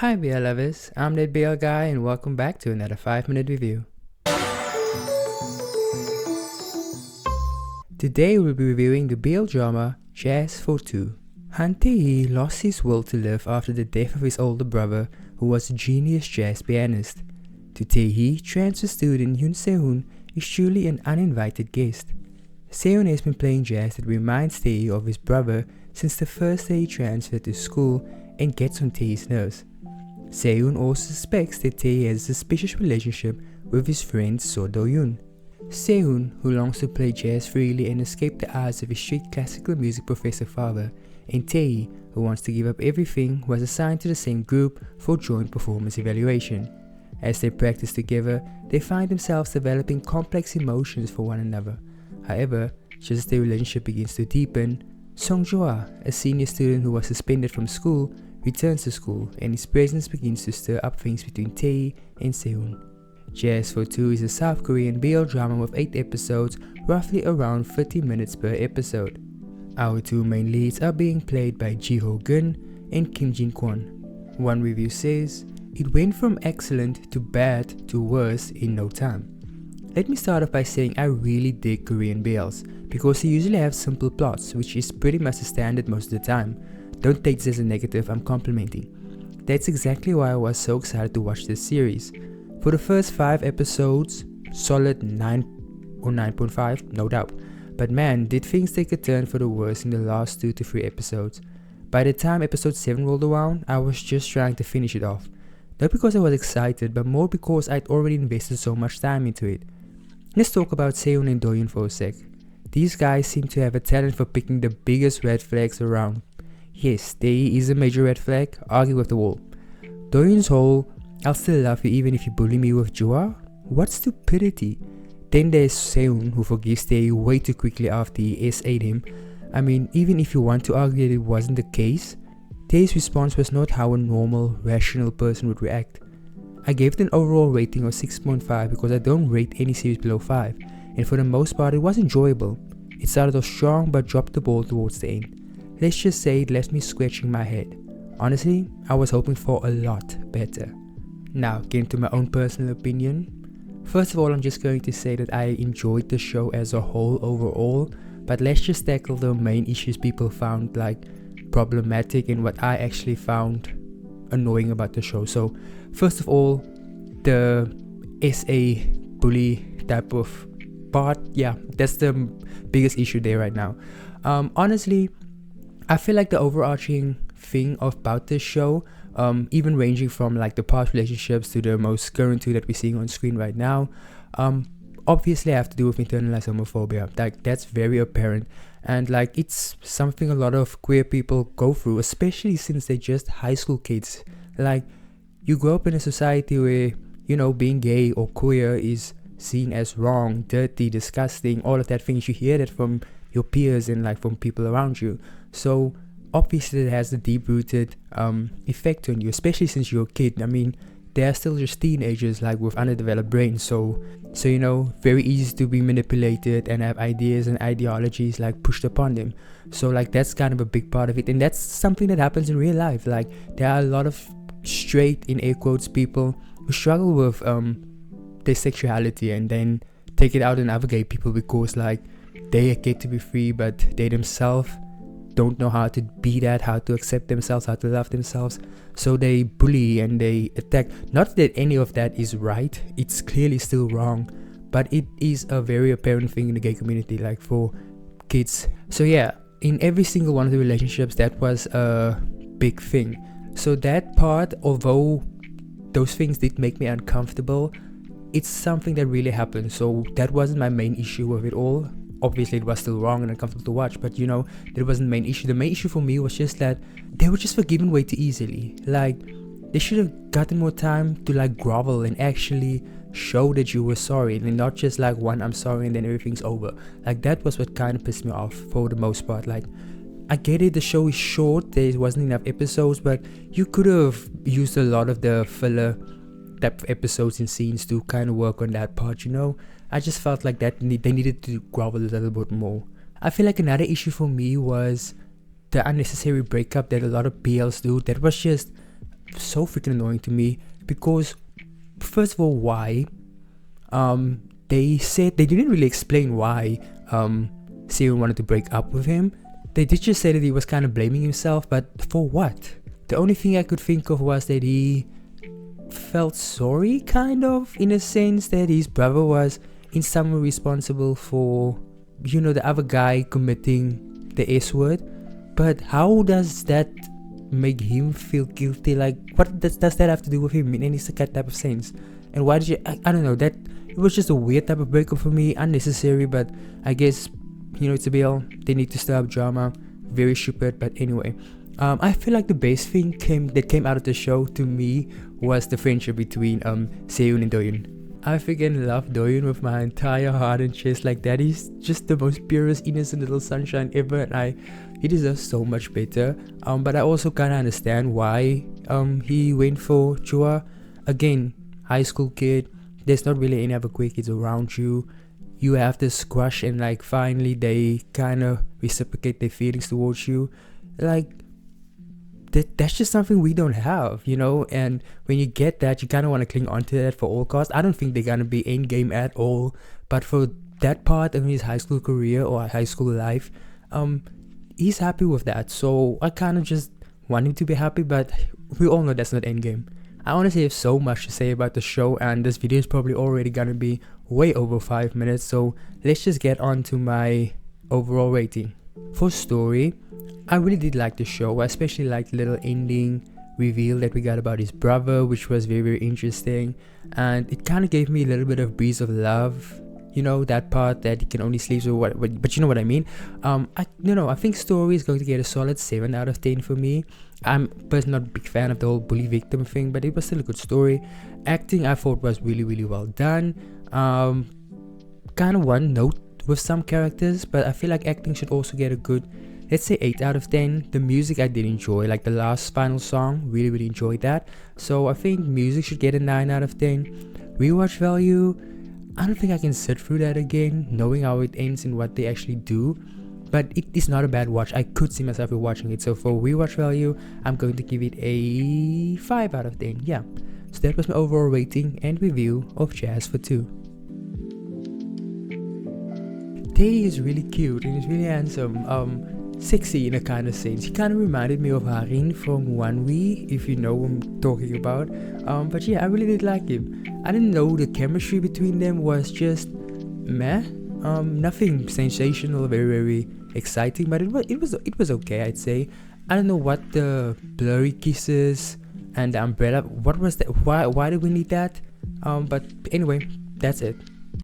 Hi BL lovers, I'm that BL guy and welcome back to another 5-minute review. Today we'll be reviewing the BL drama Jazz for Two. Han Tae-hee lost his will to live after the death of his older brother, who was a genius jazz pianist. To Tae-hee, transfer student Yoon Se-hoon is truly an uninvited guest. Se-hoon has been playing jazz that reminds Tae-hee of his brother since the first day he transferred to school and gets on Tae-hee's nerves. Se-hoon also suspects that Tae has a suspicious relationship with his friend So Do-yoon. Se-hoon, who longs to play jazz freely and escape the eyes of his strict classical music professor father, and Tae, who wants to give up everything, was assigned to the same group for joint performance evaluation. As they practice together, they find themselves developing complex emotions for one another. However, just as their relationship begins to deepen, Song Jo-ah, a senior student who was suspended from school, returns to school, and his presence begins to stir up things between Tae and Se-hoon. Jazz for Two is a South Korean BL drama with 8 episodes, roughly around 30 minutes per episode. Our two main leads are being played by Ji-ho Gun and Kim Jin-kwon. One review says, "It went from excellent to bad to worse in no time." Let me start off by saying I really dig Korean BLs, because they usually have simple plots, which is pretty much the standard most of the time. Don't take this as a negative, I'm complimenting. That's exactly why I was so excited to watch this series. For the first 5 episodes, solid 9 or 9.5, no doubt. But man, did things take a turn for the worse in the last 2 to 3 episodes. By the time episode 7 rolled around, I was just trying to finish it off. Not because I was excited, but more because I'd already invested so much time into it. Let's talk about Se-hoon and Do-yoon for a sec. These guys seem to have a talent for picking the biggest red flags around. Yes, Tae is a major red flag, argue with the wall. Do-yoon's whole, "I'll still love you even if you bully me" with Joa? What stupidity. Then there's Se-hoon, who forgives Tae way too quickly after he S8'd him. I mean, even if you want to argue that it wasn't the case, Tae's response was not how a normal, rational person would react. I gave it an overall rating of 6.5 because I don't rate any series below 5, and for the most part it was enjoyable. It started off strong but dropped the ball towards the end. Let's just say it left me scratching my head. Honestly, I was hoping for a lot better. Now, getting to my own personal opinion. First of all, I'm just going to say that I enjoyed the show as a whole overall, but let's just tackle the main issues people found problematic and what I actually found annoying about the show. So, first of all, the SA bully type of part, yeah, that's the biggest issue there right now. Honestly, I feel like the overarching thing about this show, even ranging from the past relationships to the most current two that we're seeing on screen right now, obviously have to do with internalized homophobia. That's very apparent, and it's something a lot of queer people go through, especially since they're just high school kids. You grow up in a society where, being gay or queer is seen as wrong, dirty, disgusting, all of that things. You hear that from your peers and from people around you. So obviously it has a deep-rooted effect on you, especially since you're a kid. I mean, they are still just teenagers with undeveloped brains, so very easy to be manipulated and have ideas and ideologies pushed upon them. So that's kind of a big part of it, and that's something that happens in real life. There are a lot of straight, in air quotes, people who struggle with their sexuality and then take it out on other gay people because they get to be free, but they themselves don't know how to be that, how to accept themselves, how to love themselves. So they bully and they attack. Not that any of that is right, it's clearly still wrong, but it is a very apparent thing in the gay community, for kids. So yeah, in every single one of the relationships, that was a big thing. So that part, although those things did make me uncomfortable, it's something that really happened. So that wasn't my main issue with it all. Obviously it was still wrong and uncomfortable to watch, but that wasn't the main issue. The main issue for me was just that they were just forgiven way too easily. They should have gotten more time to grovel and actually show that you were sorry, and not just one "I'm sorry" and then everything's over. That was what kind of pissed me off for the most part. I get it, the show is short, there wasn't enough episodes, but you could have used a lot of the filler type of episodes and scenes to kind of work on that part. I just felt that they needed to grovel a little bit more. I feel another issue for me was the unnecessary breakup that a lot of BLs do. That was just so freaking annoying to me because, first of all, why? They said they didn't really explain why Sehun wanted to break up with him. They did just say that he was kind of blaming himself, but for what? The only thing I could think of was that he felt sorry, kind of, in a sense that his brother was in some way responsible for, the other guy committing the S word. But how does that make him feel guilty? Like, what does that have to do with him in any type of sense? And why did you, I don't know, that it was just a weird type of breakup for me, unnecessary, but I guess, it's a bill, they need to stir up drama, very stupid. But anyway, I feel like the best thing that came out of the show to me was the friendship between Sehun and Doyun. I freaking love Doyun with my entire heart and chest. Like, that is just the most purest, innocent little sunshine ever, and he deserves so much better. But I also kind of understand why he went for Chua. Again, high school kid, there's not really any other queer kids around you. You have this crush, and like finally they kind of reciprocate their feelings towards you. Like, that's just something we don't have, and when you get that, you kind of want to cling on to that for all costs. I don't think they're gonna be in game at all, but for that part of his high school career or high school life, he's happy with that, so I kind of just want him to be happy. But we all know that's not endgame. I honestly have so much to say about the show, and this video is probably already gonna be way over 5 minutes, so let's just get on to my overall rating. For story, I really did like the show. I especially liked the little ending reveal that we got about his brother, which was very, very interesting, and it kind of gave me a little bit of breeze of love, that part that he can only sleep with but you know what I mean. I think story is going to get a solid 7 out of 10 for me. I'm personally not a big fan of the whole bully victim thing, but it was still a good story. Acting, I thought, was really, really well done. Kind of one note with some characters, but I feel like acting should also get a good, let's say, 8 out of 10. The music I did enjoy, like the last final song, really, really enjoyed that. So I think music should get a 9 out of 10. Rewatch value, I don't think I can sit through that again, knowing how it ends and what they actually do. But it is not a bad watch. I could see myself rewatching it. So for rewatch value, I'm going to give it a 5 out of 10. Yeah. So that was my overall rating and review of Jazz for 2. Tae is really cute and he's really handsome. Sexy in a kind of sense. He kind of reminded me of Harin from Wanwi, if you know what I'm talking about. But yeah, I really did like him. I didn't know the chemistry between them was just meh. Nothing sensational, very, very exciting, but it was okay, I'd say. I don't know what the blurry kisses and the umbrella, what was that? Why did we need that? But anyway, that's it.